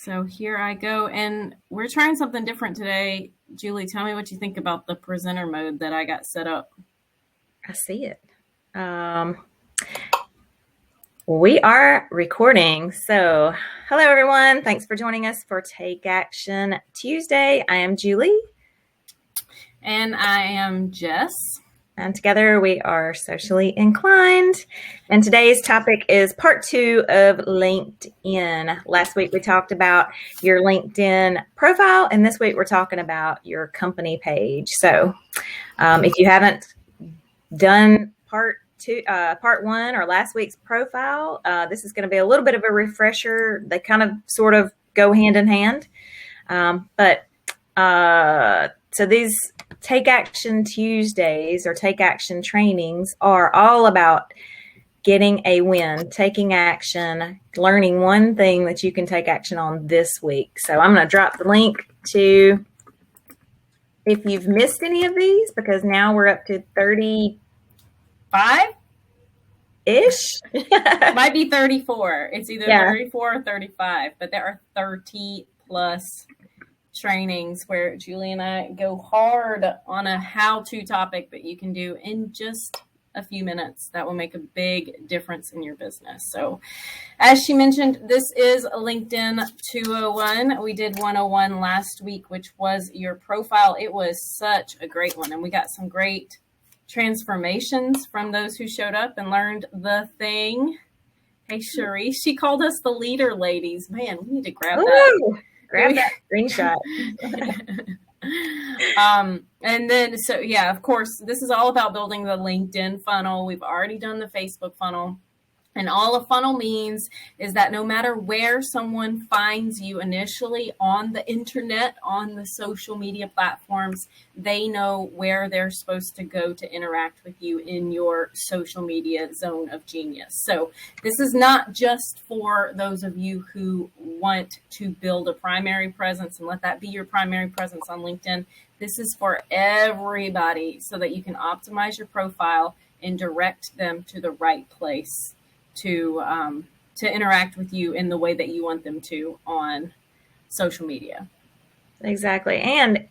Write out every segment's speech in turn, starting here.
So here I go. And we're trying something different today. Julie, tell me what you think about the presenter mode that I got set up. I see it. We are recording. So, hello everyone. Thanks for joining us for Take Action Tuesday. I am Julie. And I am Jess. And together we are socially inclined. And today's topic is part 2 of LinkedIn. Last week we talked about your LinkedIn profile, and this week we're talking about your company page. So if you haven't done part 1 or last week's profile, this is going to be a little bit of a refresher. They kind of sort of go hand in hand. So these Take Action Tuesdays or Take Action trainings are all about getting a win, taking action, learning one thing that you can take action on this week. So I'm going to drop the link to if you've missed any of these, because now we're up to 35-ish. Might be 34. It's either 34 or 35, but there are 30 plus trainings where Julie and I go hard on a how-to topic that you can do in just a few minutes that will make a big difference in your business. So as she mentioned, this is LinkedIn 201. We did 101 last week, which was your profile. It was such a great one, and we got some great transformations from those who showed up and learned the thing. Hey, Cherie, she called us the leader ladies. Man, we need to grab that. Grab that screenshot. And then, so yeah, of course, this is all about building the LinkedIn funnel. We've already done the Facebook funnel. And all a funnel means is that no matter where someone finds you initially on the internet, on the social media platforms, they know where they're supposed to go to interact with you in your social media zone of genius. So this is not just for those of you who want to build a primary presence and let that be your primary presence on LinkedIn. This is for everybody so that you can optimize your profile and direct them to the right place to interact with you in the way that you want them to on social media. Exactly. And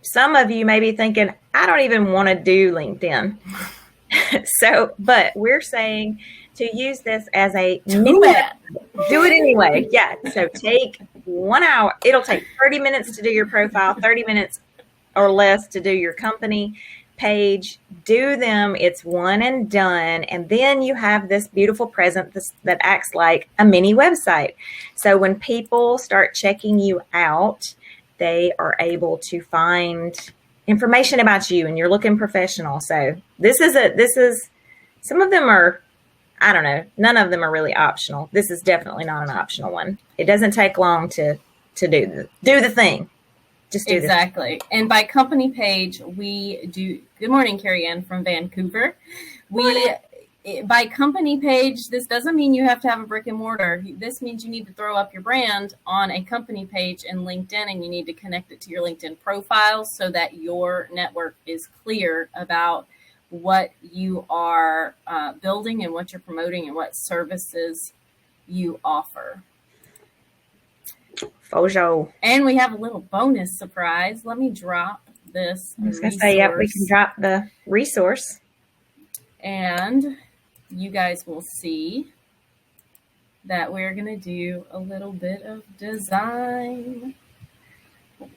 some of you may be thinking, I don't even want to do LinkedIn. But we're saying to use this as a do it anyway. Yeah. So take 1 hour. It'll take 30 minutes to do your profile, 30 minutes or less to do your company page. Do them. It's one and done. And then you have this beautiful present that acts like a mini website. So when people start checking you out, they are able to find information about you and you're looking professional. So this is some of them are, I don't know, none of them are really optional. This is definitely not an optional one. It doesn't take long to do the thing. Just do exactly. And by company page, we do. Good morning, Carrie Ann from Vancouver. By company page, this doesn't mean you have to have a brick and mortar. This means you need to throw up your brand on a company page in LinkedIn, and you need to connect it to your LinkedIn profile so that your network is clear about what you are building and what you're promoting and what services you offer. Fojo. And we have a little bonus surprise. Let me drop this. I was going to say, yeah, we can drop the resource. And you guys will see that we're going to do a little bit of design.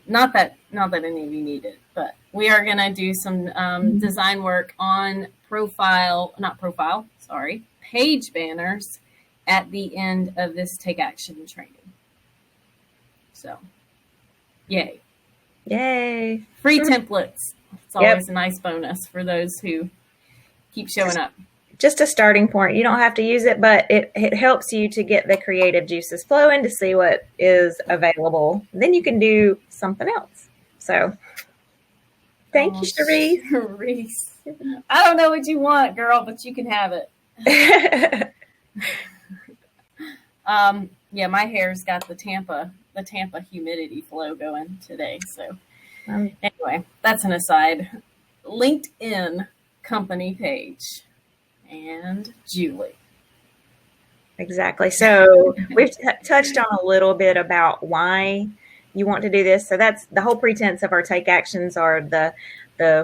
Not that any of you need it, but we are going to do some design work on page banners at the end of this Take Action training. So, yay. Free templates. It's always a nice bonus for those who keep showing up. Just a starting point. You don't have to use it, but it helps you to get the creative juices flowing to see what is available. Then you can do something else. So, thank you, Cherise. I don't know what you want, girl, but you can have it. Yeah, my hair's got the Tampa humidity flow going today. So anyway, that's an aside. LinkedIn company page and Julie. Exactly. So we've touched on a little bit about why you want to do this. So that's the whole pretense of our take actions are the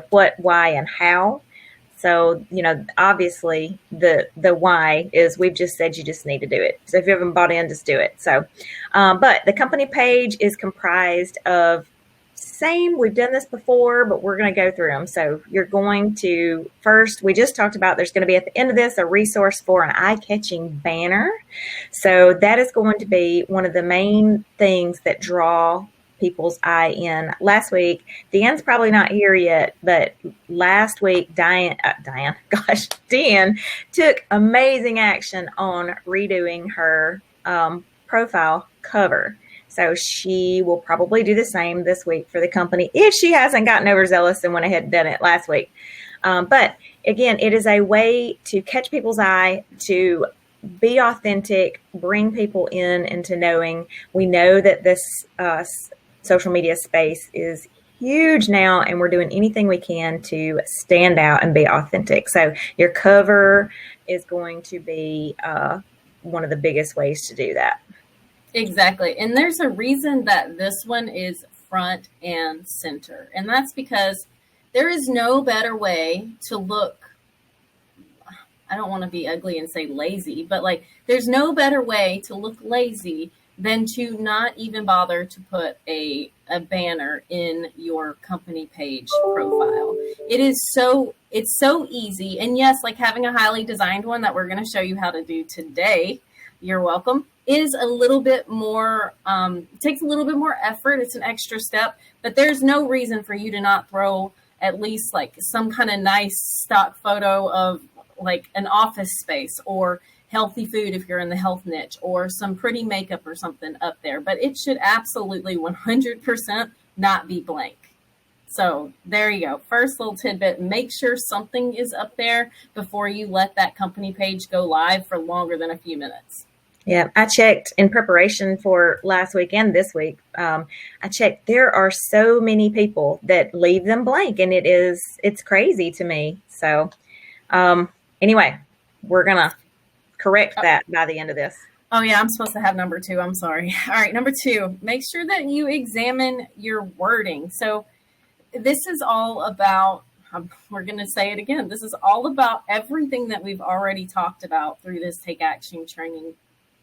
what, why, and how. So, obviously the why is we've just said you just need to do it. So if you haven't bought in, just do it. So, but the company page is comprised of we've done this before, but we're going to go through them. So you're going to first, we just talked about there's going to be at the end of this a resource for an eye-catching banner. So that is going to be one of the main things that draw people's eye in. Last week, Deanne's probably not here yet, but last week, Diane took amazing action on redoing her profile cover. So she will probably do the same this week for the company if she hasn't gotten overzealous and went ahead and done it last week. But again, it is a way to catch people's eye, to be authentic, bring people in into knowing. We know that this social media space is huge now, and we're doing anything we can to stand out and be authentic. So your cover is going to be one of the biggest ways to do that. Exactly. And there's a reason that this one is front and center. And that's because there is no better way to look. I don't want to be ugly and say lazy, but like there's no better way to look lazy than to not even bother to put a banner in your company page profile. It's so easy. And yes, like having a highly designed one that we're going to show you how to do today, you're welcome, is a little bit more, takes a little bit more effort. It's an extra step, but there's no reason for you to not throw at least like some kind of nice stock photo of like an office space or healthy food if you're in the health niche, or some pretty makeup or something up there. But it should absolutely 100% not be blank. So there you go. First little tidbit, make sure something is up there before you let that company page go live for longer than a few minutes. Yeah, I checked in preparation for last week and this week. I checked. There are so many people that leave them blank, and it's crazy to me. So anyway, we're going to correct that by the end of this. Oh, yeah, I'm supposed to have number 2. I'm sorry. All right, number 2, make sure that you examine your wording. So this is all about, we're going to say it again, this is all about everything that we've already talked about through this Take Action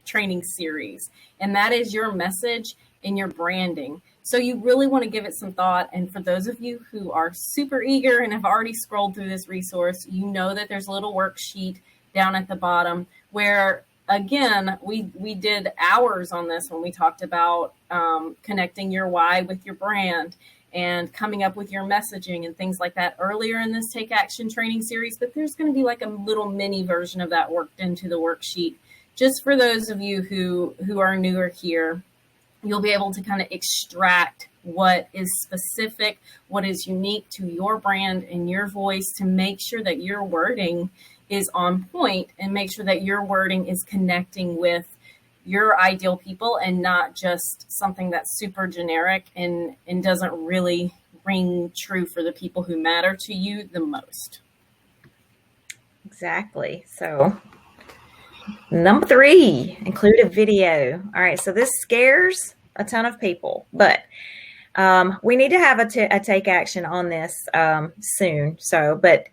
training series, and that is your message and your branding. So you really want to give it some thought. And for those of you who are super eager and have already scrolled through this resource, you know that there's a little worksheet down at the bottom where, again, we did hours on this when we talked about connecting your why with your brand and coming up with your messaging and things like that earlier in this Take Action training series. But there's going to be like a little mini version of that worked into the worksheet. Just for those of you who are newer here, you'll be able to kind of extract what is specific, what is unique to your brand and your voice, to make sure that your wording is on point and make sure that your wording is connecting with your ideal people and not just something that's super generic and doesn't really ring true for the people who matter to you the most. Exactly. So number 3, include a video. All right. So this scares a ton of people, but we need to have a take action on this soon. So, but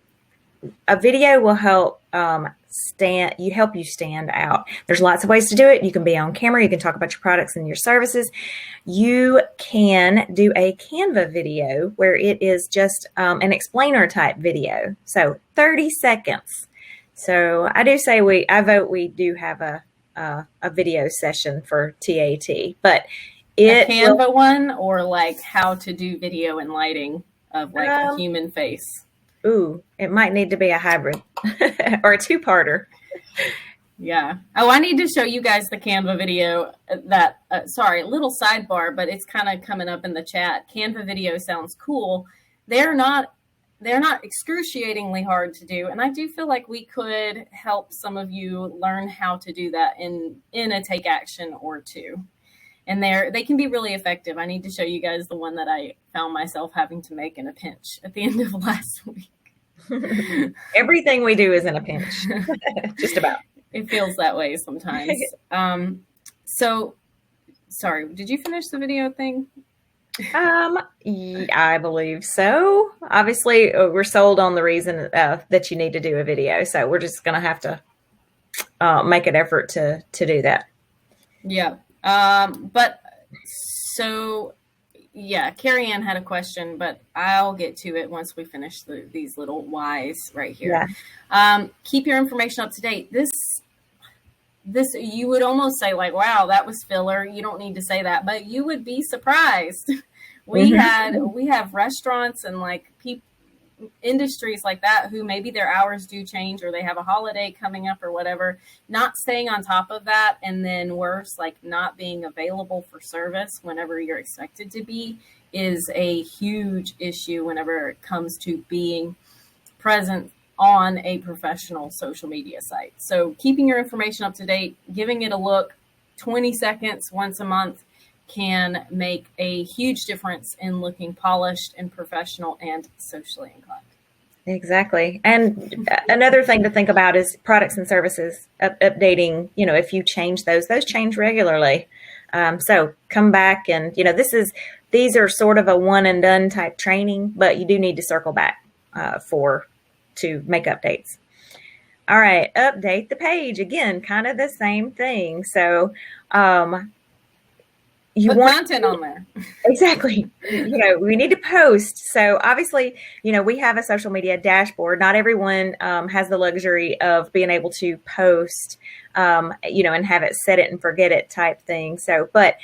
a video will help help you stand out. There's lots of ways to do it. You can be on camera. You can talk about your products and your services. You can do a Canva video where it is just an explainer type video. So 30 seconds. So I do say I vote we do have a video session for TAT, but a Canva one, or like how to do video and lighting of like a human face. Ooh, it might need to be a hybrid or a 2-parter. Yeah. Oh, I need to show you guys the Canva video that, sorry, little sidebar, but it's kind of coming up in the chat. Canva video sounds cool. They're not excruciatingly hard to do. And I do feel like we could help some of you learn how to do that in a Take Action or 2. And they can be really effective. I need to show you guys the one that I found myself having to make in a pinch at the end of last week. Everything we do is in a pinch, just about. It feels that way sometimes. So, sorry, did you finish the video thing? I believe so. Obviously, we're sold on the reason that you need to do a video, so we're just going to have to make an effort to do that. Yeah. But so, yeah, Carrie Ann had a question, but I'll get to it once we finish these little whys right here. Yeah. Keep your information up to date. This you would almost say like, wow, that was filler. You don't need to say that, but you would be surprised. We have restaurants and like industries like that who maybe their hours do change or they have a holiday coming up or whatever, not staying on top of that. And then worse, like not being available for service whenever you're expected to be is a huge issue whenever it comes to being present on a professional social media site. So keeping your information up to date, giving it a look, 20 seconds once a month can make a huge difference in looking polished and professional and socially inclined. Exactly. And another thing to think about is products and services updating. If you change those change regularly. So come back and, these are sort of a one and done type training, but you do need to circle back to make updates. All right. Update the page. Again, kind of the same thing. So, you put want content on there. Exactly. We need to post. So obviously, we have a social media dashboard. Not everyone has the luxury of being able to post, and have it set it and forget it type thing. So, but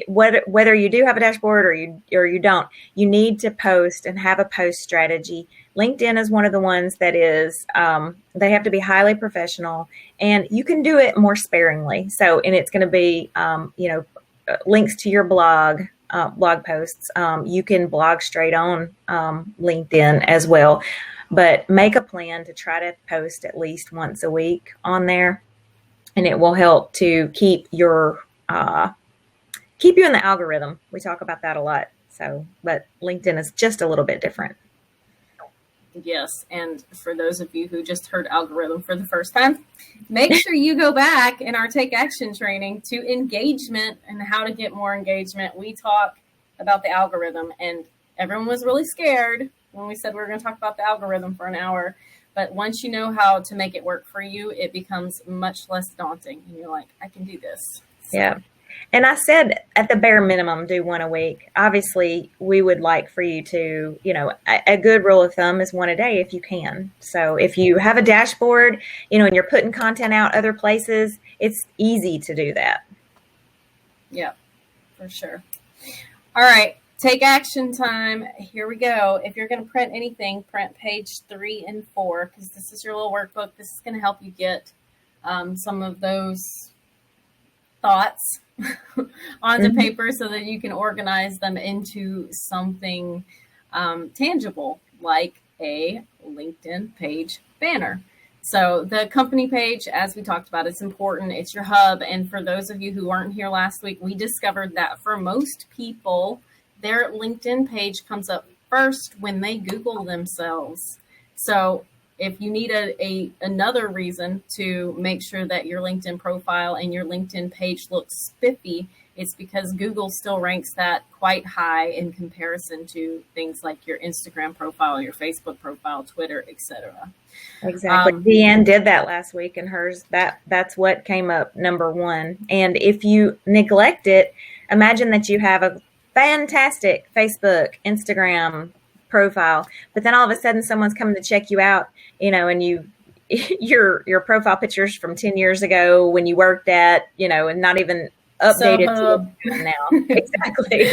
whether you do have a dashboard or you don't, you need to post and have a post strategy. LinkedIn is one of the ones that is, they have to be highly professional, and you can do it more sparingly. So, and it's going to be, links to your blog posts. You can blog straight on LinkedIn as well, but make a plan to try to post at least once a week on there, and it will help to keep you in the algorithm. We talk about that a lot. So, but LinkedIn is just a little bit different. Yes, and for those of you who just heard algorithm for the first time, make sure you go back in our Take Action training to engagement and how to get more engagement. We talk about the algorithm, and everyone was really scared when we said we were going to talk about the algorithm for an hour. But once you know how to make it work for you, it becomes much less daunting, and you're like, I can do this. So. Yeah. And I said at the bare minimum, do one a week. Obviously, we would like for you to, a good rule of thumb is one a day if you can. So if you have a dashboard, and you're putting content out other places, it's easy to do that. Yeah, for sure. All right. Take action time. Here we go. If you're going to print anything, print page 3 and 4, because this is your little workbook. This is going to help you get some of those thoughts onto paper so that you can organize them into something tangible, like a LinkedIn page banner. So the company page, as we talked about, it's important. It's your hub. And for those of you who weren't here last week, we discovered that for most people, their LinkedIn page comes up first when they Google themselves. So if you need another reason to make sure that your LinkedIn profile and your LinkedIn page looks spiffy, it's because Google still ranks that quite high in comparison to things like your Instagram profile, your Facebook profile, Twitter, etc. Exactly. Deanne did that last week, and hers, that's what came up number 1. And if you neglect it, imagine that you have a fantastic Facebook, Instagram profile, but then all of a sudden someone's coming to check you out, and your profile pictures from 10 years ago when you worked at, and not even updated to now. Exactly.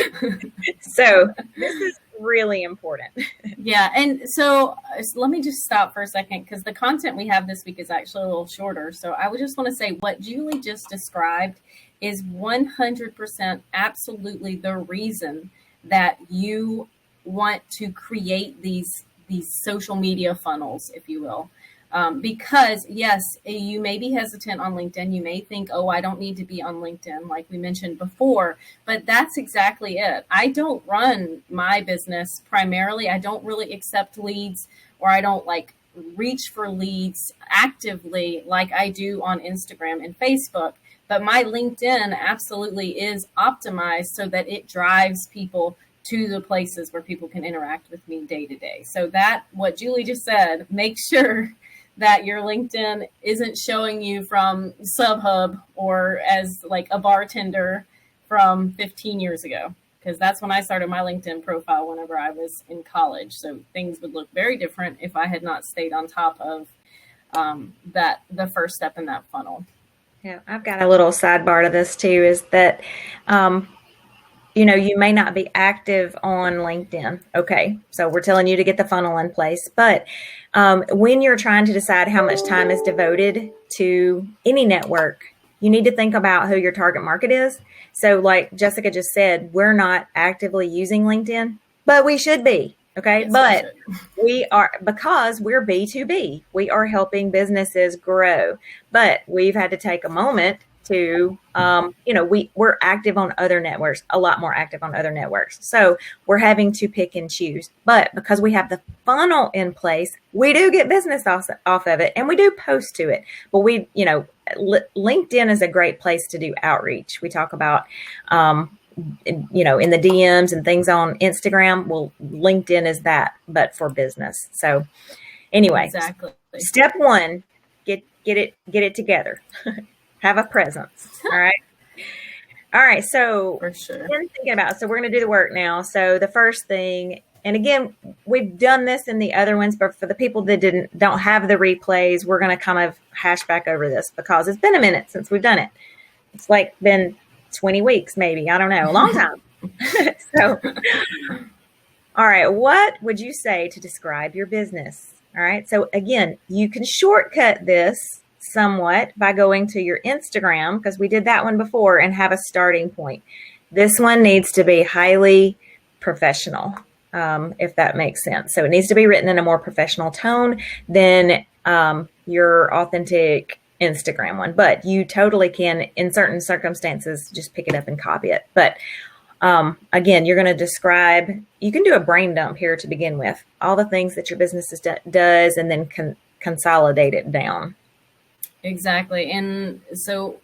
So this is really important. Yeah. And so let me just stop for a second, because the content we have this week is actually a little shorter. So I would just want to say what Julie just described is 100% absolutely the reason that you want to create these social media funnels, if you will. Because yes, you may be hesitant on LinkedIn. You may think, oh, I don't need to be on LinkedIn, like we mentioned before, but that's exactly it. I don't run my business primarily. I don't really accept leads, or I don't reach for leads actively like I do on Instagram and Facebook. But my LinkedIn absolutely is optimized so that it drives people to the places where people can interact with me day to day. So that, what Julie just said, make sure that your LinkedIn isn't showing you from SubHub or as like a bartender from 15 years ago, because that's when I started my LinkedIn profile whenever I was in college. So things would look very different if I had not stayed on top of the first step in that funnel. Yeah, I've got a little sidebar to this too, is that, you may not be active on LinkedIn. Okay. So we're telling you to get the funnel in place. But when you're trying to decide how much time is devoted to any network, you need to think about who your target market is. So like Jessica just said, we're not actively using LinkedIn, but we should be. Okay. Yes, but we are, because we're B2B, we are helping businesses grow, but we've had to take a moment to, we're active on other networks, a lot more active on other networks. So we're having to pick and choose, but because we have the funnel in place, we do get business off of it, and we do post to it. But LinkedIn is a great place to do outreach. We talk about, in the DMs and things on Instagram. Well, LinkedIn is that, but for business. So anyway, exactly. Step one, get it together. Have a presence. All right. So for sure. So we're going to do the work now. So the first thing, and again, we've done this in the other ones, but for the people that don't have the replays, we're going to kind of hash back over this because it's been a minute since we've done it. It's like been 20 weeks, maybe. I don't know. A long time. So, all right. What would you say to describe your business? All right. So again, you can shortcut this somewhat by going to your Instagram, because we did that one before, and have a starting point. This one needs to be highly professional, if that makes sense. So it needs to be written in a more professional tone than your authentic Instagram one, but you totally can, in certain circumstances, just pick it up and copy it. But again, you're going to describe, you can do a brain dump here to begin with, all the things that your business does, and then consolidate it down. Exactly. And so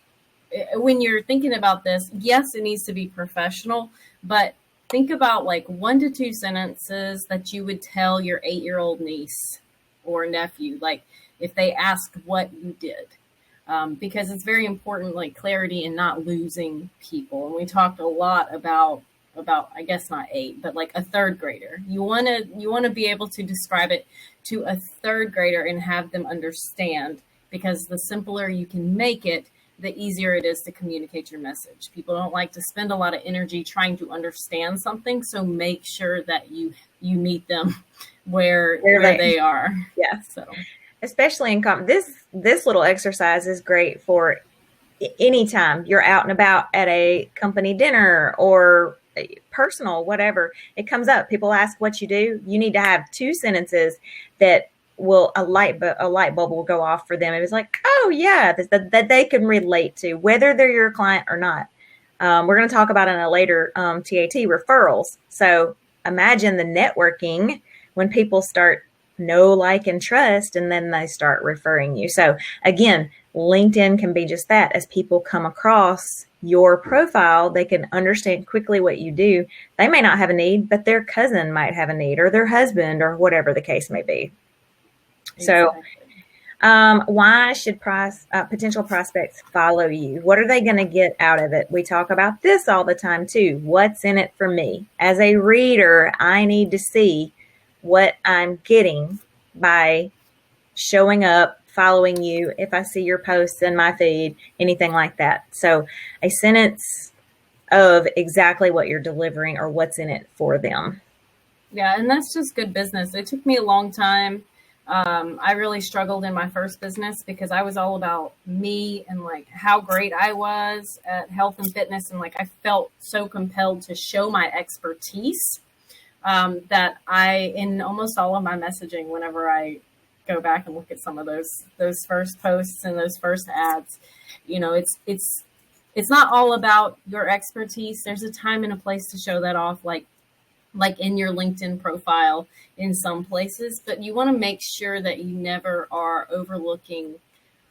when you're thinking about this, yes, it needs to be professional, but think about like 1 to 2 sentences that you would tell your 8-year-old niece or nephew, like if they ask what you did. Because it's very important, like clarity and not losing people. And we talked a lot about, I guess not 8, but like a 3rd grader. You want to be able to describe it to a 3rd grader and have them understand, because the simpler you can make it, the easier it is to communicate your message. People don't like to spend a lot of energy trying to understand something. So make sure that you meet them where they are. Yeah. So especially in this little exercise is great for anytime you're out and about at a company dinner or personal, whatever. It comes up. People ask what you do. You need to have 2 sentences that a light bulb will go off for them. It was like, oh yeah, that they can relate to, whether they're your client or not. We're going to talk about in a later TAT referrals. So imagine the networking when people start know, like, and trust, and then they start referring you. So again, LinkedIn can be just that. As people come across your profile, they can understand quickly what you do. They may not have a need, but their cousin might have a need, or their husband, or whatever the case may be. Exactly. So why should potential prospects follow you? What are they going to get out of it? We talk about this all the time too. What's in it for me? As a reader, I need to see what I'm getting by showing up, following you, if I see your posts in my feed, anything like that. So a sentence of exactly what you're delivering or what's in it for them. Yeah, and that's just good business. It took me a long time. I really struggled in my first business because I was all about me and like how great I was at health and fitness. And like, I felt so compelled to show my expertise that in almost all of my messaging, whenever I go back and look at some of those first posts and those first ads, it's not all about your expertise. There's a time and a place to show that off. Like like in your LinkedIn profile in some places, but you want to make sure that you never are overlooking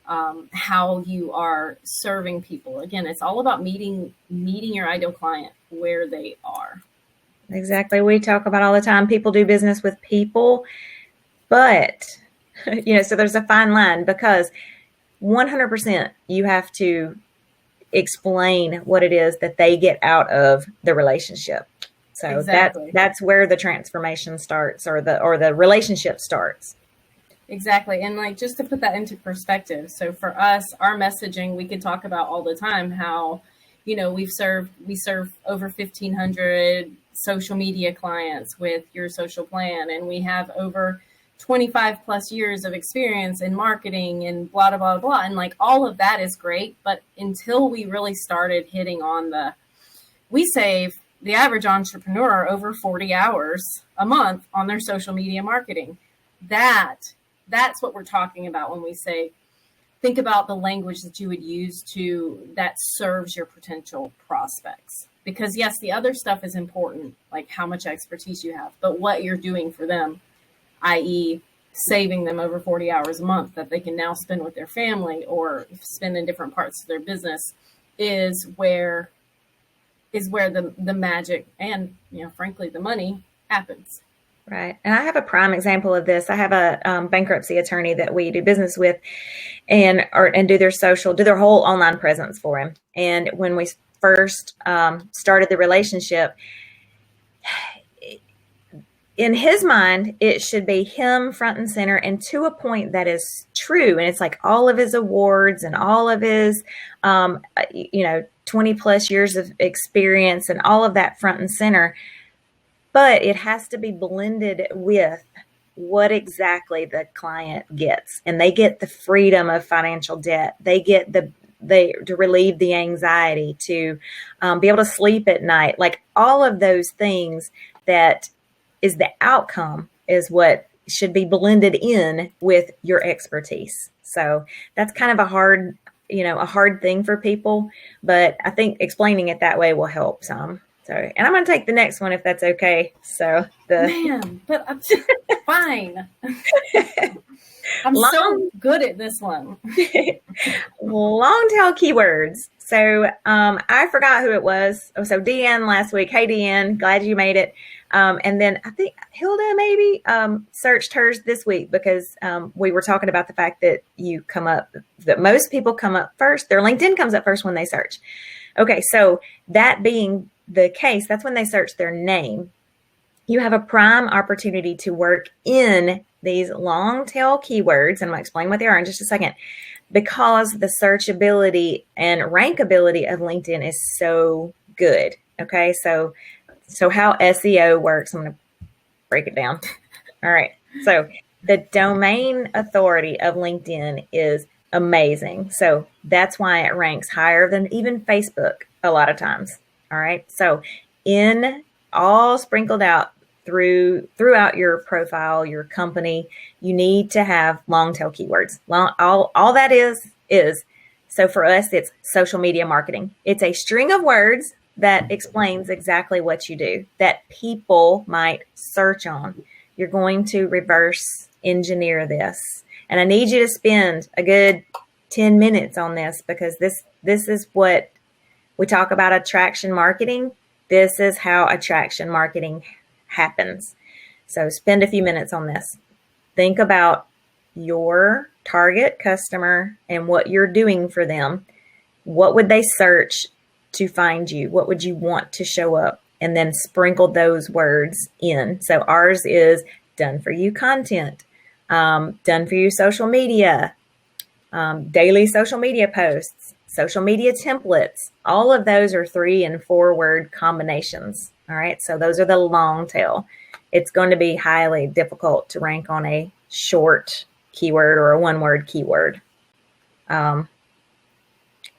how you are serving people. Again, it's all about meeting your ideal client where they are. Exactly. We talk about all the time, people do business with people, but, so there's a fine line, because 100% you have to explain what it is that they get out of the relationship. So exactly. that's where the transformation starts, or the relationship starts. Exactly. And like, just to put that into perspective. So for us, our messaging, we could talk about all the time how, we serve over 1,500 social media clients with Your Social Plan. And we have over 25 plus years of experience in marketing and blah, blah, blah, blah. And like, all of that is great. But until we really started hitting on we save the average entrepreneur over 40 hours a month on their social media marketing. That's what we're talking about when we say, think about the language that you would use that serves your potential prospects. Because yes, the other stuff is important, like how much expertise you have, but what you're doing for them, i.e. saving them over 40 hours a month that they can now spend with their family or spend in different parts of their business, is where the magic and, frankly, the money happens. Right. And I have a prime example of this. I have a bankruptcy attorney that we do business with and do their whole online presence for him. And when we first started the relationship, in his mind, it should be him front and center, and to a point that is true. And it's like all of his awards and all of his, 20 plus years of experience and all of that front and center. But it has to be blended with what exactly the client gets. And they get the freedom of financial debt. They get to relieve the anxiety, to be able to sleep at night. Like all of those things that is the outcome is what should be blended in with your expertise. So that's kind of a hard thing for people, but I think explaining it that way will help some. So, and I'm going to take the next one if that's okay. So but I'm fine. I'm so good at this one. Long tail keywords. So I forgot who it was. Oh, so Deanne last week. Hey, Deanne, glad you made it. And then I think Hilda maybe searched hers this week because we were talking about the fact that that most people come up first. Their LinkedIn comes up first when they search. Okay, so that being the case, that's when they search their name. You have a prime opportunity to work in these long tail keywords, and I'm going to explain what they are in just a second, because the searchability and rankability of LinkedIn is so good. Okay, so how SEO works, I'm going to break it down. All right, so the domain authority of LinkedIn is amazing. So that's why it ranks higher than even Facebook a lot of times. All right, so in all sprinkled out throughout your profile, your company, you need to have long tail keywords. All that is, so for us, it's social media marketing. It's a string of words that explains exactly what you do that people might search on. You're going to reverse engineer this. And I need you to spend a good 10 minutes on this, because this is what we talk about, attraction marketing. This is how attraction marketing happens. So spend a few minutes on this. Think about your target customer and what you're doing for them. What would they search to find you? What would you want to show up? And then sprinkle those words in. So ours is done for you content, done for you social media, daily social media posts, social media templates. All of those are 3 and 4 word combinations. All right. So those are the long tail. It's going to be highly difficult to rank on a short keyword or a 1-word keyword. All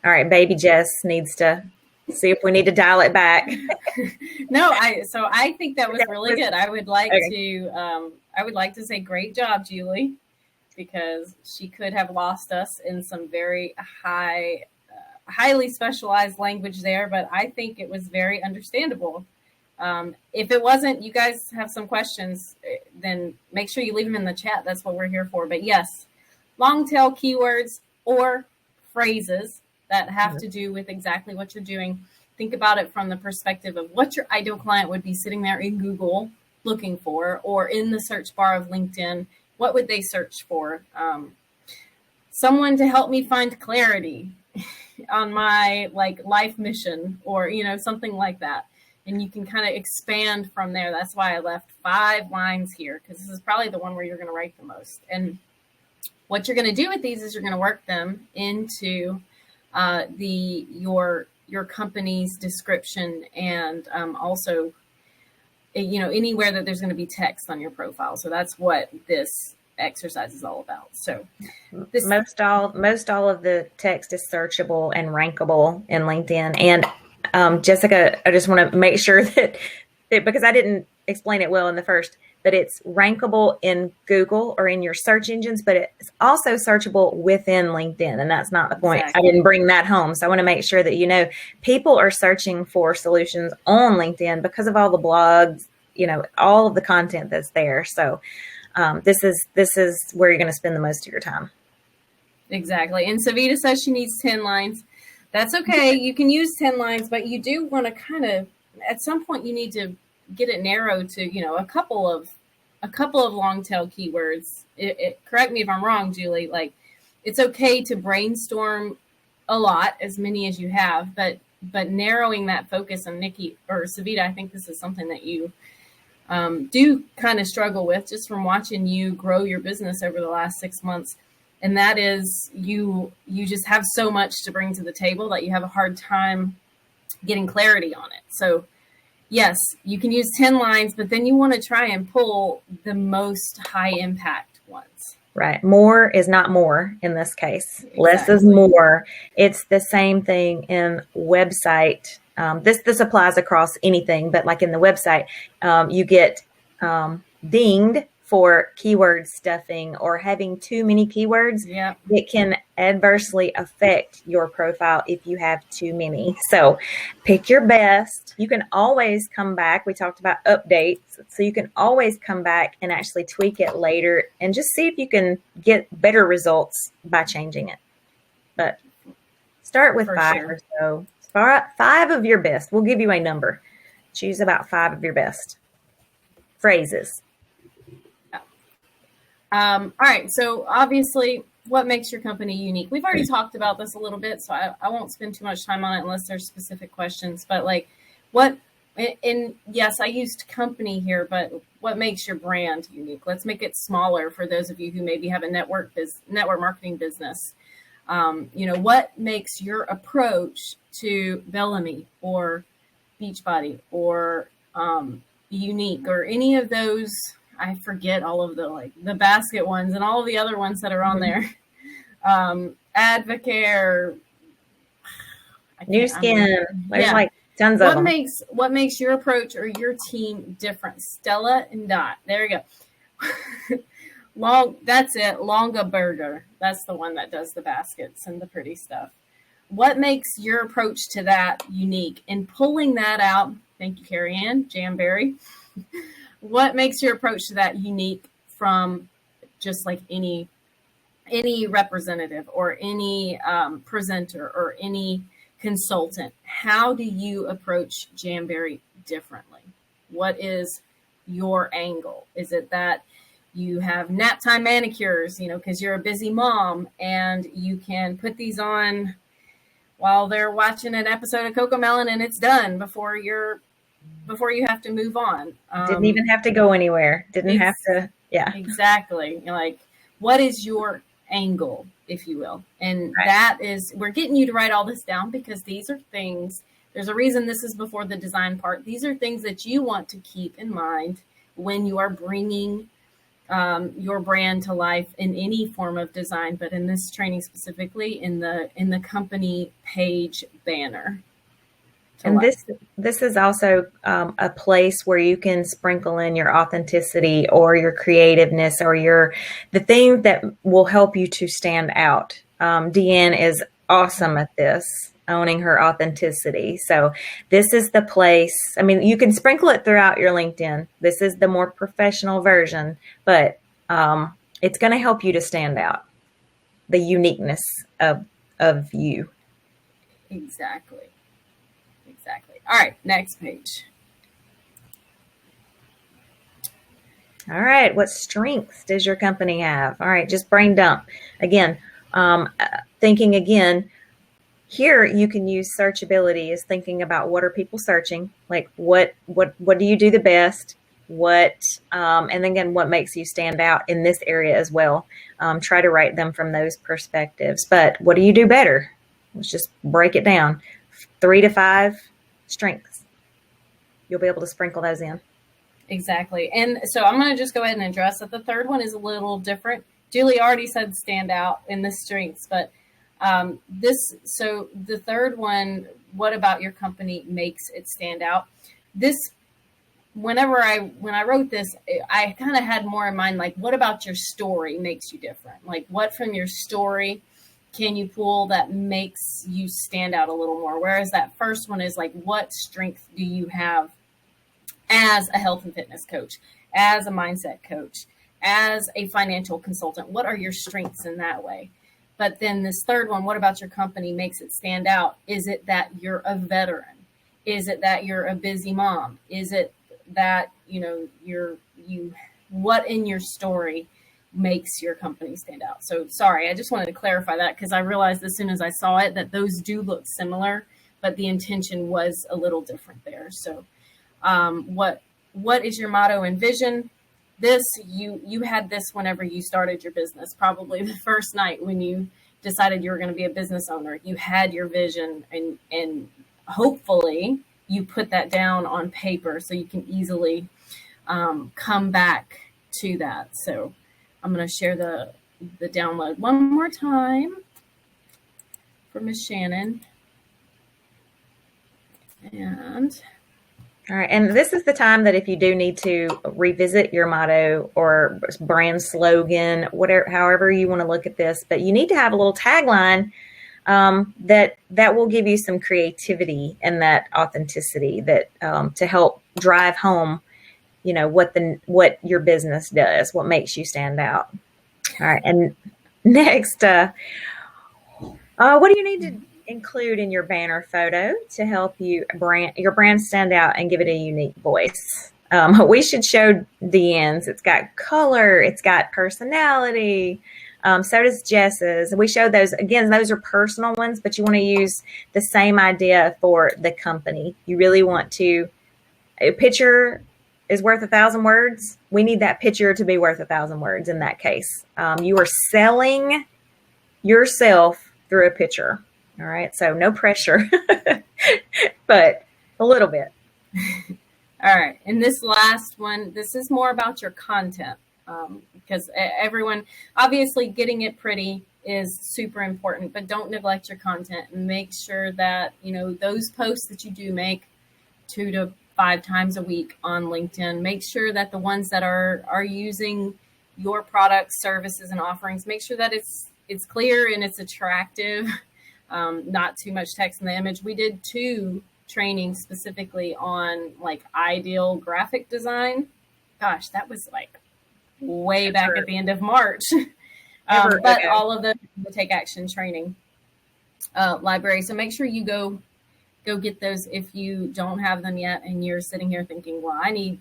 right. Baby Jess needs to see if we need to dial it back. No, I think that was really good. I would like to say great job, Julie, because she could have lost us in some very highly specialized language there, but I think it was very understandable. If it wasn't, you guys have some questions, then make sure you leave them in the chat. That's what we're here for. But yes, long tail keywords or phrases that have to do with exactly what you're doing. Think about it from the perspective of what your ideal client would be sitting there in Google looking for, or in the search bar of LinkedIn. What would they search for? Someone to help me find clarity on my life mission, or something like that. And you can kind of expand from there. That's why I left 5 lines here, because this is probably the one where you're going to write the most. And what you're going to do with these is you're going to work them into your company's description, and also anywhere that there's going to be text on your profile. So that's what this exercise is all about. So most all of the text is searchable and rankable in LinkedIn. And Jessica, I just want to make sure that because I didn't explain it well in the first, that it's rankable in Google or in your search engines, but it's also searchable within LinkedIn. And that's not the point. Exactly. I didn't bring that home. So I want to make sure that, people are searching for solutions on LinkedIn because of all the blogs, all of the content that's there. So this is where you're going to spend the most of your time. Exactly. And Savita says she needs 10 lines. That's okay. You can use 10 lines, but you do want to kind of, at some point you need to get it narrowed to, a couple of long tail keywords. Correct me if I'm wrong, Julie, it's okay to brainstorm a lot, as many as you have, but narrowing that focus. And Nikki or Savita, I think this is something that you do kind of struggle with just from watching you grow your business over the last 6 months. And that is you just have so much to bring to the table that you have a hard time getting clarity on it. So yes, you can use 10 lines, but then you want to try and pull the most high impact ones. Right. More is not more in this case. Exactly. Less is more. It's the same thing in website. This applies across anything, but like in the website, you get dinged for keyword stuffing or having too many keywords. Yeah. It can adversely affect your profile if you have too many. So pick your best. You can always come back. We talked about updates. So you can always come back and actually tweak it later and just see if you can get better results by changing it. But start with 5 or so. 5 of your best. We'll give you a number. Choose about 5 of your best phrases. All right. So obviously, what makes your company unique? We've already talked about this a little bit, so I won't spend too much time on it unless there's specific questions. But and yes, I used company here, but what makes your brand unique? Let's make it smaller for those of you who maybe have a network marketing business. What makes your approach to Bellamy or Beachbody or Unique or any of those? I forget all of the basket ones and all of the other ones that are on there. Advocare, New Skin. There's tons of them. What makes your approach or your team different? Stella and Dot. There you go. That's it. Longa Burger. That's the one that does the baskets and the pretty stuff. What makes your approach to that unique? And pulling that out, thank you, Carrie Ann, Jamberry. What makes your approach to that unique from just like any representative or any presenter or any consultant? How do you approach Jamberry differently? What is your angle? Is it that you have nap time manicures, because you're a busy mom and you can put these on while they're watching an episode of Cocomelon and it's done before you have to move on. Didn't even have to go anywhere. Didn't have to. Yeah, exactly. What is your angle, if you will? And right. That is, we're getting you to write all this down because these are things, there's a reason this is before the design part. These are things that you want to keep in mind when you are bringing your brand to life in any form of design, but in this training specifically in the company page banner. And this is also a place where you can sprinkle in your authenticity or your creativeness or the thing that will help you to stand out. Deanne is awesome at this. owning her authenticity. So this is the place. I mean, you can sprinkle it throughout your LinkedIn. This is the more professional version, but it's going to help you to stand out, the uniqueness of you. Exactly. All right, next page. All right, what strengths does your company have? All right, just brain dump. Again, thinking again, here you can use searchability as thinking about what are people searching, like what do you do the best, and then again, what makes you stand out in this area as well. Try to write them from those perspectives. But what do you do better? Let's just break it down. 3 to 5 strengths. You'll be able to sprinkle those in. Exactly. And so I'm going to just go ahead and address that. The third one is a little different. Julie already said stand out in the strengths, but so the third one, what about your company makes it stand out? This, when I wrote this, I kind of had more in mind, like, what about your story makes you different? Like, what from your story can you pull that makes you stand out a little more? Whereas that first one is like, what strength do you have as a health and fitness coach, as a mindset coach, as a financial consultant? What are your strengths in that way? But then this third one, what about your company makes it stand out? Is it that you're a veteran? Is it that you're a busy mom? Is it that, what in your story makes your company stand out? So sorry, I just wanted to clarify that because I realized as soon as I saw it that those do look similar, but the intention was a little different there. So what is your motto and vision? This, you had this whenever you started your business, probably the first night when you decided you were going to be a business owner. You had your vision, and hopefully you put that down on paper so you can easily come back to that. So I'm going to share the download one more time for Miss Shannon. And all right. And this is the time that if you do need to revisit your motto or brand slogan, however you want to look at this, but you need to have a little tagline that will give you some creativity and that authenticity that to help drive home, what your business does, what makes you stand out. All right. And next, what do you need to include in your banner photo to help your brand stand out and give it a unique voice? We should show Deanne's. It's got color, it's got personality. So does Jess's. We showed those. Again, those are personal ones, but you want to use the same idea for the company. You really want to, a picture is worth 1,000 words. We need that picture to be worth 1,000 words in that case. You are selling yourself through a picture. All right. So no pressure, but a little bit. All right. And this last one, this is more about your content, because everyone, obviously getting it pretty is super important, but don't neglect your content and make sure that, those posts that you do make 2 to 5 times a week on LinkedIn, make sure that the ones that are using your products, services, and offerings, make sure that it's clear and it's attractive. Not too much text in the image. We did 2 trainings specifically on like ideal graphic design. Gosh, that was like way back at the end of March. But all of the Take Action training library. So make sure you go get those if you don't have them yet and you're sitting here thinking, well, I need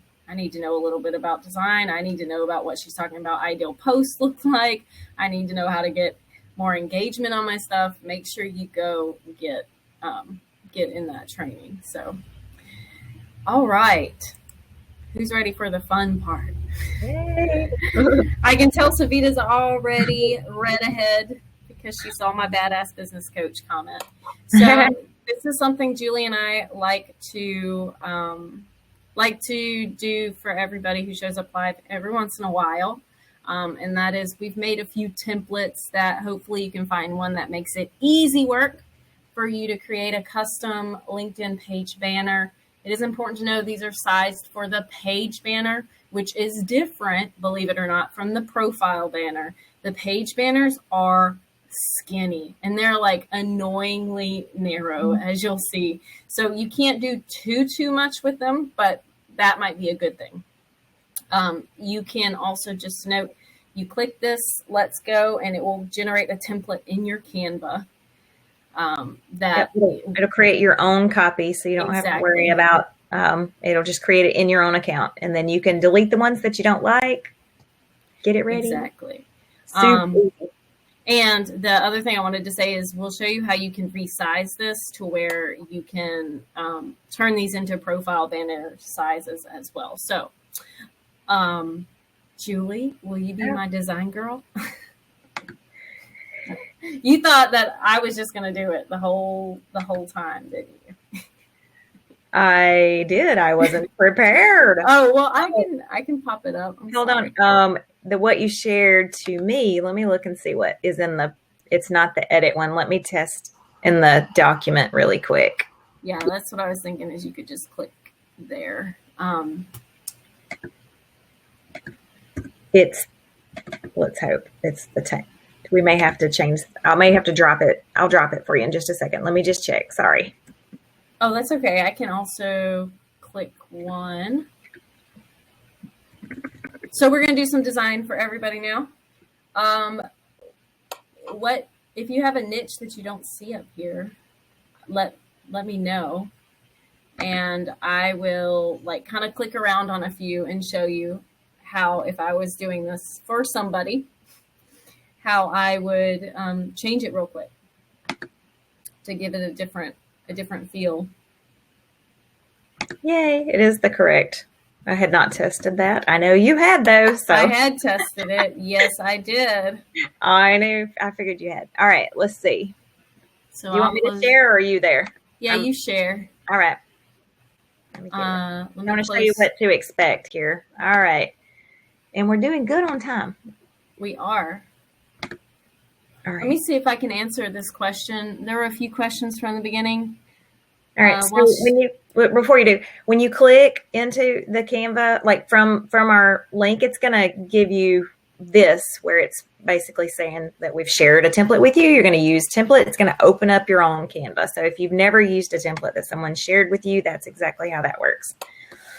to know a little bit about design. I need to know about what she's talking about ideal posts look like. I need to know how to get more engagement on my stuff. Make sure you go get in that training. So, all right. Who's ready for the fun part? Yay. I can tell Savita's already read ahead because she saw my badass business coach comment. So this is something Julie and I like to do for everybody who shows up live every once in a while. And that is, we've made a few templates that hopefully you can find one that makes it easy work for you to create a custom LinkedIn page banner. It is important to know these are sized for the page banner, which is different, believe it or not, from the profile banner. The page banners are skinny, and they're like annoyingly narrow, as you'll see. So you can't do too much with them, but that might be a good thing. You can also just note, you click this, let's go, and it will generate a template in your Canva. It'll create your own copy, so you don't have to worry about, it'll just create it in your own account, and then you can delete the ones that you don't like, get it ready. Exactly. Super easy. And the other thing I wanted to say is we'll show you how you can resize this to where you can turn these into profile banner sizes as well. So, Julie, will you be my design girl? You thought that I was just going to do it the whole time, didn't you? I did. I wasn't prepared. Oh, well, I can pop it up. Hold on. What you shared to me, let me look and see what is in it's not the edit one. Let me test in the document really quick. Yeah, that's what I was thinking, is you could just click there. Let's hope it's the time. We may have to change. I may have to drop it. I'll drop it for you in just a second. Let me just check. Sorry. Oh, that's okay. I can also click one. So we're going to do some design for everybody now. If you have a niche that you don't see up here, let me know, and I will kind of click around on a few and show you how, if I was doing this for somebody, how I would change it real quick to give it a different feel. Yay, it is the correct. I had not tested that. I know you had those. So. I had tested it. Yes, I did. I figured you had. All right, let's see. So do you want me to share, or are you there? Yeah, you share. All right. I want to show you what to expect here. All right. And we're doing good on time. We are. All right. Let me see if I can answer this question. There were a few questions from the beginning. All right. So before you do, when you click into the Canva, like from our link, it's going to give you this, where it's basically saying that we've shared a template with you. You're going to use template. It's going to open up your own Canva. So if you've never used a template that someone shared with you, that's exactly how that works.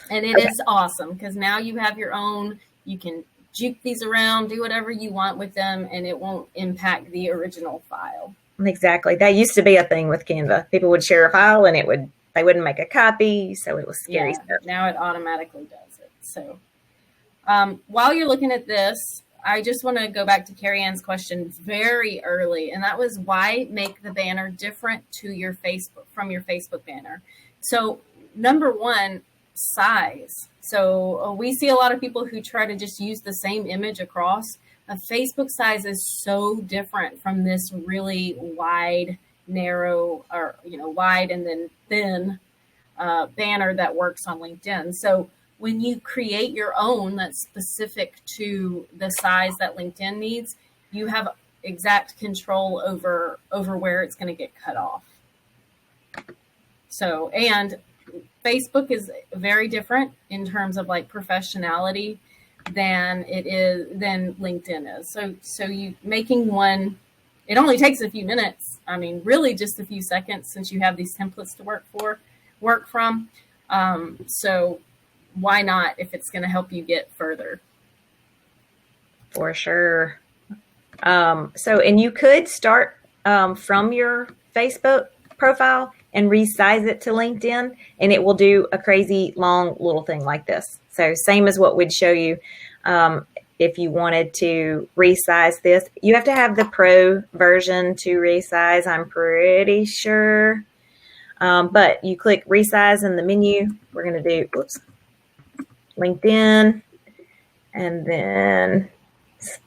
And it is awesome, because now you have your own. You can juke these around, do whatever you want with them, and it won't impact the original file. Exactly. That used to be a thing with Canva. People would share a file and they wouldn't make a copy, so it was scary stuff. Now it automatically does it. So while you're looking at this, I just want to go back to Carrie Ann's question very early, and that was, why make the banner different from your Facebook banner? So number one, size. So we see a lot of people who try to just use the same image across. A Facebook size is so different from this really wide, narrow, or wide and then thin banner that works on LinkedIn. So when you create your own that's specific to the size that LinkedIn needs, you have exact control over where it's going to get cut off. So, and Facebook is very different in terms of professionality than LinkedIn is. So you making one, it only takes a few minutes. I mean, really just a few seconds, since you have these templates to work from. So why not, if it's going to help you get further? For sure. And you could start from your Facebook profile and resize it to LinkedIn, and it will do a crazy long little thing like this. So same as what we'd show you. If you wanted to resize this, you have to have the pro version to resize, I'm pretty sure. But you click resize in the menu. We're going to do, LinkedIn. And then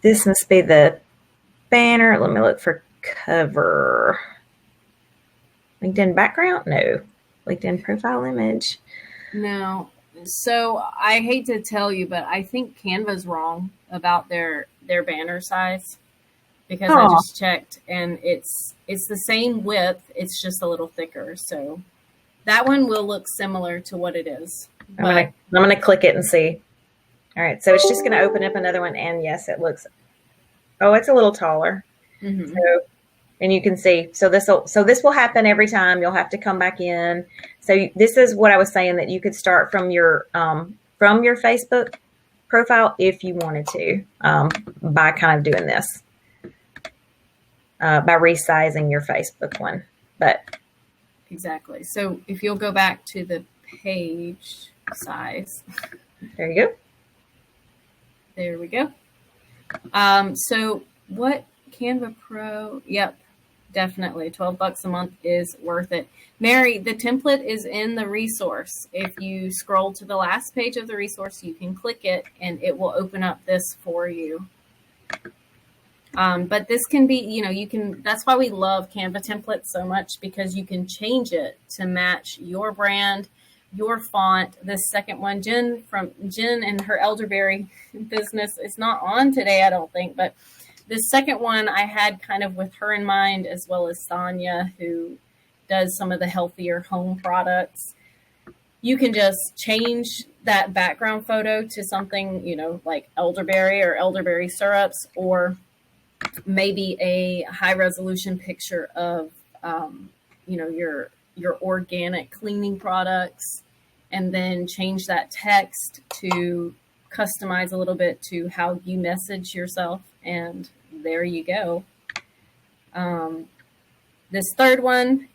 this must be the banner. Let me look for cover. LinkedIn background? No. LinkedIn profile image? No. So I hate to tell you, but I think Canva's wrong about their banner size, because I just checked and it's the same width. It's just a little thicker. So that one will look similar to what it is. I'm gonna click it and see. All right. So it's just going to open up another one. And yes, it looks, it's a little taller. Mm-hmm. So and you can see. So this will happen every time. You'll have to come back in. So this is what I was saying, that you could start from your Facebook profile if you wanted to, by kind of doing this, by resizing your Facebook one. But exactly. So if you'll go back to the page size, there you go. There we go. So what Canva Pro? Yep, definitely. $12 a month is worth it. Mary, the template is in the resource. If you scroll to the last page of the resource, you can click it and it will open up this for you. But this can be, you can, that's why we love Canva templates so much, because you can change it to match your brand, your font. This second one, Jen and her elderberry business is not on today, I don't think, but this second one I had kind of with her in mind, as well as Sonia, who does some of the healthier home products. You can just change that background photo to something, like elderberry or elderberry syrups, or maybe a high resolution picture of, your organic cleaning products, and then change that text to customize a little bit to how you message yourself. And there you go. This third one,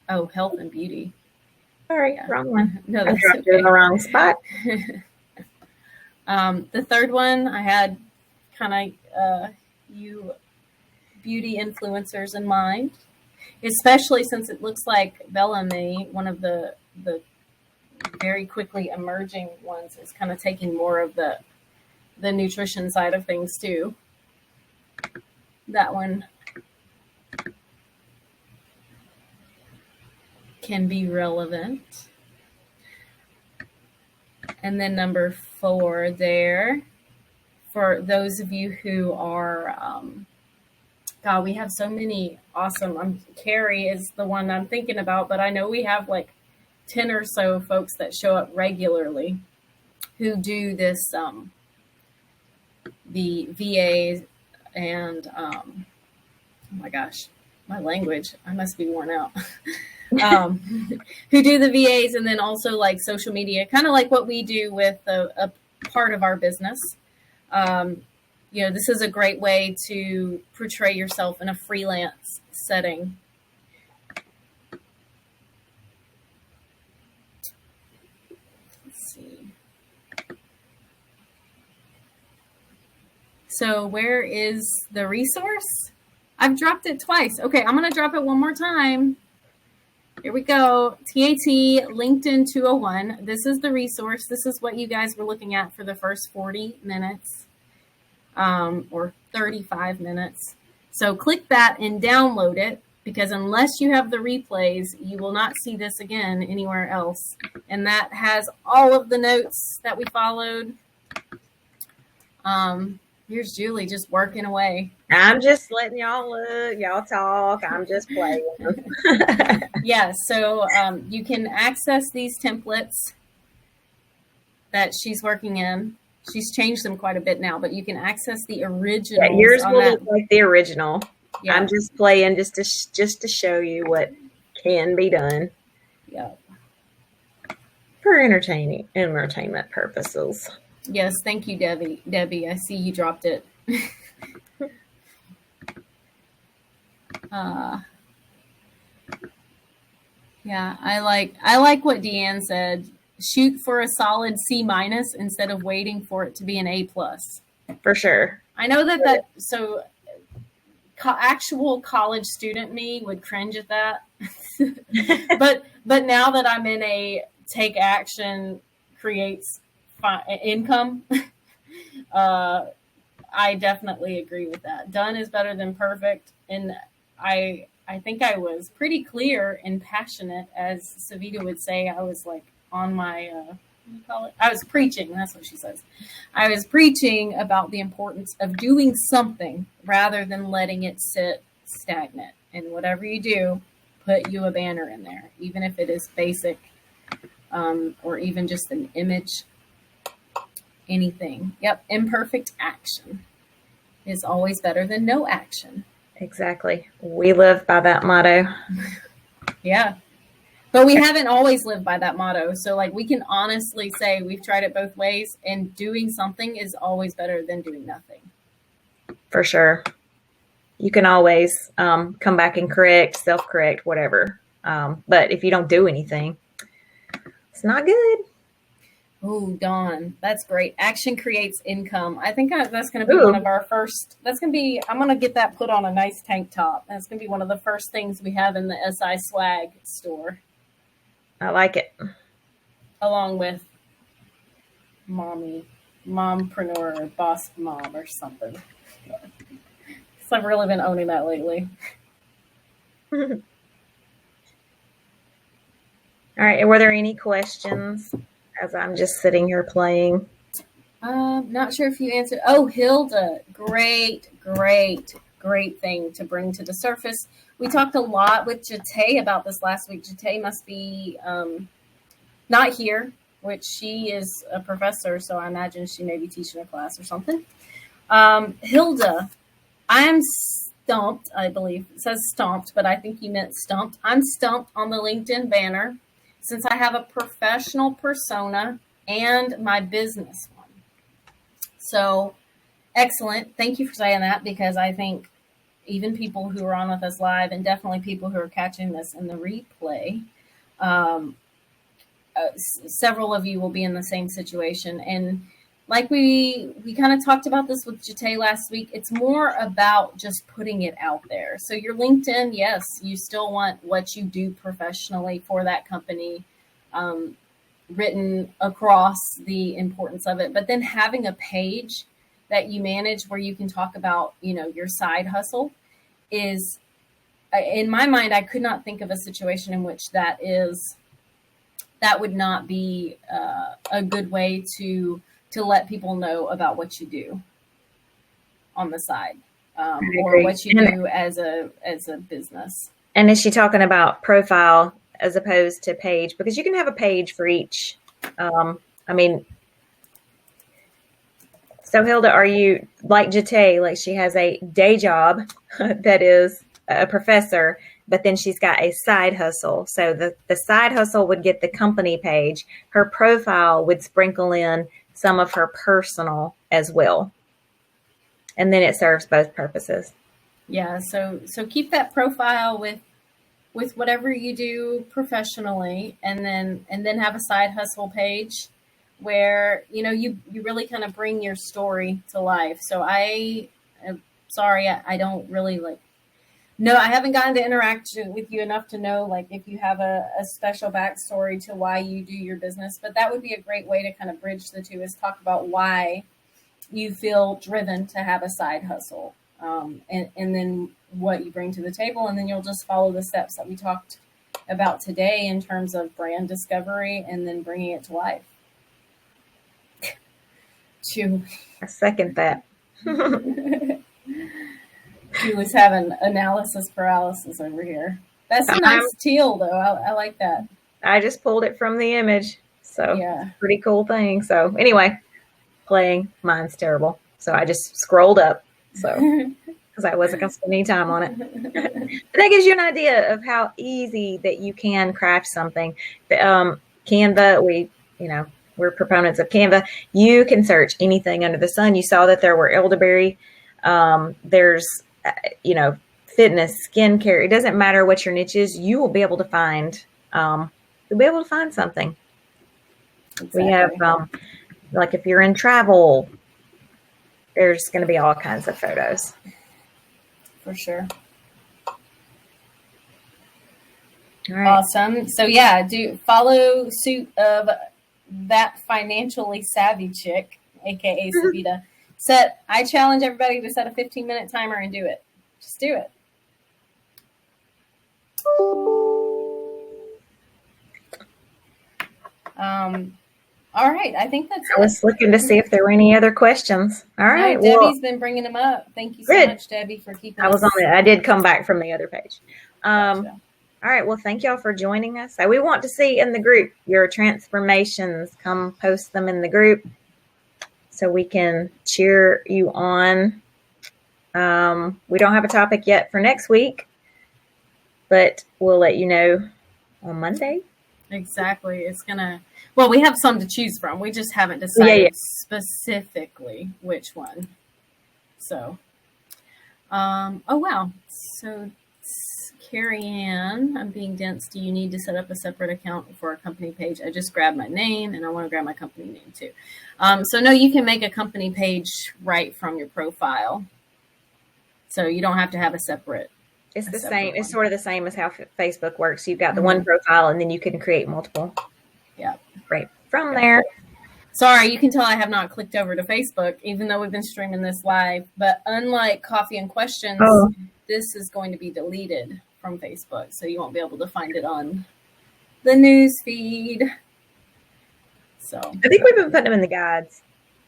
health and beauty. Sorry, wrong one. No, I that's dropped it in the wrong spot. The third one, I had kind of you beauty influencers in mind, especially since it looks like Bellamy, one of the very quickly emerging ones, is kind of taking more of the nutrition side of things too. That one can be relevant. And then number 4 there, for those of you who are, God, we have so many awesome, Carrie is the one I'm thinking about, but I know we have like 10 or so folks that show up regularly who do this, the VAs and, oh my gosh, my language, I must be worn out. Who do the VAs, and then also like social media, kind of like what we do with a part of our business. This is a great way to portray yourself in a freelance setting. Let's see. So where is the resource? I've dropped it twice. Okay, I'm going to drop it one more time. Here we go. TAT LinkedIn 201. This is the resource. This is what you guys were looking at for the first 40 minutes. Or 35 minutes. So click that and download it, because unless you have the replays, you will not see this again anywhere else. And that has all of the notes that we followed. Here's Julie just working away. I'm just letting y'all look, y'all talk. I'm just playing. Yeah, so you can access these templates that she's working in. She's changed them quite a bit now, but you can access the original. Yeah, yours will look like the original. Yeah. I'm just playing just to show you what can be done. Yeah. For entertainment purposes. Yes, thank you, Debbie. Debbie, I see you dropped it. Yeah, I like what Deanne said. Shoot for a solid C- instead of waiting for it to be an A+. For sure. I know that so actual college student me would cringe at that. but now that I'm in a take action creates income, I definitely agree with that. Done is better than perfect. And I think I was pretty clear and passionate, as Savita would say. I was like on my, what do you call it? I was preaching. That's what she says. I was preaching about the importance of doing something rather than letting it sit stagnant. And whatever you do, put you a banner in there, even if it is basic, or even just an image, anything. Yep. Imperfect action is always better than no action. Exactly. We live by that motto. Yeah. But we haven't always lived by that motto. So, like, we can honestly say we've tried it both ways, and doing something is always better than doing nothing. For sure. You can always come back and correct, self-correct, whatever. But if you don't do anything, it's not good. Oh, Dawn, that's great. Action creates income. I think that's going to be one of our first. That's going to be. I'm going to get that put on a nice tank top. That's going to be one of the first things we have in the SI swag store. I like it. Along with mompreneur, or boss mom, or something. Because I've really been owning that lately. All right. Were there any questions as I'm just sitting here playing? Not sure if you answered. Oh, Hilda, great thing to bring to the surface. We talked a lot with Jate about this last week. Jate must be not here, which she is a professor, so I imagine she may be teaching a class or something. Hilda, I am stumped, I believe. It says stumped, but I think you meant stumped. I'm stumped on the LinkedIn banner since I have a professional persona and my business one. So, excellent. Thank you for saying that, because I think even people who are on with us live, and definitely people who are catching this in the replay, several of you will be in the same situation. And like we kind of talked about this with Jate last week, it's more about just putting it out there. So your LinkedIn, yes, you still want what you do professionally for that company written across the importance of it, but then having a page that you manage where you can talk about, your side hustle is, in my mind, I could not think of a situation in which that would not be a good way to let people know about what you do on the side, or what you do as a business. And is she talking about profile as opposed to page? Because you can have a page for each. So Hilda, are you like Jate? Like, she has a day job that is a professor, but then she's got a side hustle. So the side hustle would get the company page. Her profile would sprinkle in some of her personal as well. And then it serves both purposes. Yeah. So keep that profile with whatever you do professionally, and then have a side hustle page where, you really kind of bring your story to life. So I am sorry, I don't really no, I haven't gotten to interact with you enough to know, if you have a special backstory to why you do your business, but that would be a great way to kind of bridge the two, is talk about why you feel driven to have a side hustle, and then what you bring to the table. And then you'll just follow the steps that we talked about today in terms of brand discovery and then bringing it to life. I second that. Julie's having analysis paralysis over here. That's a nice teal, though. I like that. I just pulled it from the image. So, yeah, pretty cool thing. So, anyway, playing. Mine's terrible. So, I just scrolled up. So, because I wasn't going to spend any time on it. But that gives you an idea of how easy that you can craft something. Canva, we're proponents of Canva. You can search anything under the sun. You saw that there were elderberry. There's, fitness, skincare. It doesn't matter what your niche is. You will be able to find. You'll be able to find something. Exactly. We have, if you're in travel, there's going to be all kinds of photos. For sure. All right. Awesome. So yeah, do follow suit of that financially savvy chick, aka Savita. I challenge everybody to set a 15-minute timer and do it. Just do it. All right. I think that's it. I was looking to see if there were any other questions. All right. No, Debbie's been bringing them up. Thank you so much, Debbie, for keeping I was on it. I did come back from the other page. Gotcha. All right. Well, thank y'all for joining us. We want to see in the group your transformations. Come post them in the group so we can cheer you on We don't have a topic yet for next week, but we'll let you know on Monday. Exactly. Well, we have some to choose from. We just haven't decided specifically which one. So, oh, wow. So, Carrie Ann, I'm being dense. Do you need to set up a separate account for a company page? I just grabbed my name, and I want to grab my company name too. So, no, you can make a company page right from your profile. So, you don't have to have a separate. It's the same. It's sort of the same as how Facebook works. You've got the one profile, and then you can create multiple. Yeah. Right from there. Sorry, you can tell I have not clicked over to Facebook, even though we've been streaming this live. But unlike Coffee and Questions, this is going to be deleted from Facebook, so you won't be able to find it on the news feed. So I think we've been putting them in the guides.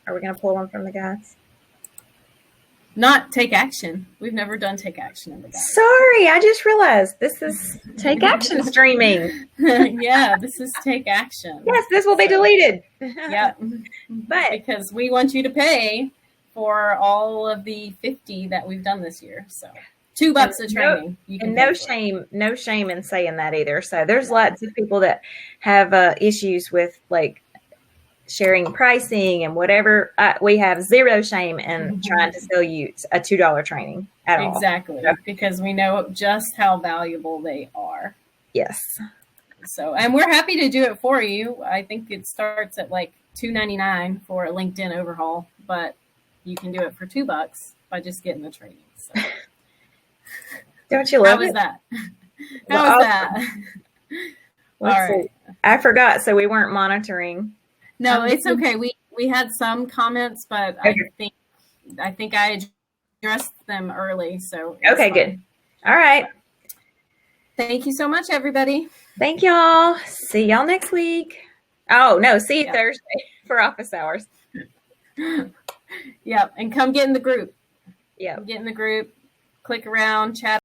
Are we going to pull one from the guides? Not Take Action. We've never done Take Action in the guides. Sorry, I just realized this is Take Action streaming. Yeah, this is Take Action. Yes, this will be deleted. Yeah, but because we want you to pay for all of the 50 that we've done this year. So $2 a training. No shame in saying that either. So there's lots of people that have issues with like sharing pricing and whatever. We have zero shame in trying to sell you a $2 training at all. Exactly, because we know just how valuable they are. Yes. So, and we're happy to do it for you. I think it starts at like $2.99 for a LinkedIn overhaul, but you can do it for $2 by just getting the training. So. Don't you love it? How was that? All right. I forgot, so we weren't monitoring. No, it's okay. We had some comments, but okay. I think I addressed them early. So okay, good. All right. Thank you so much, everybody. Thank y'all. See y'all next week. Oh no, see you Thursday for office hours. Yep, and come get in the group. Yeah, get in the group. Click around, chat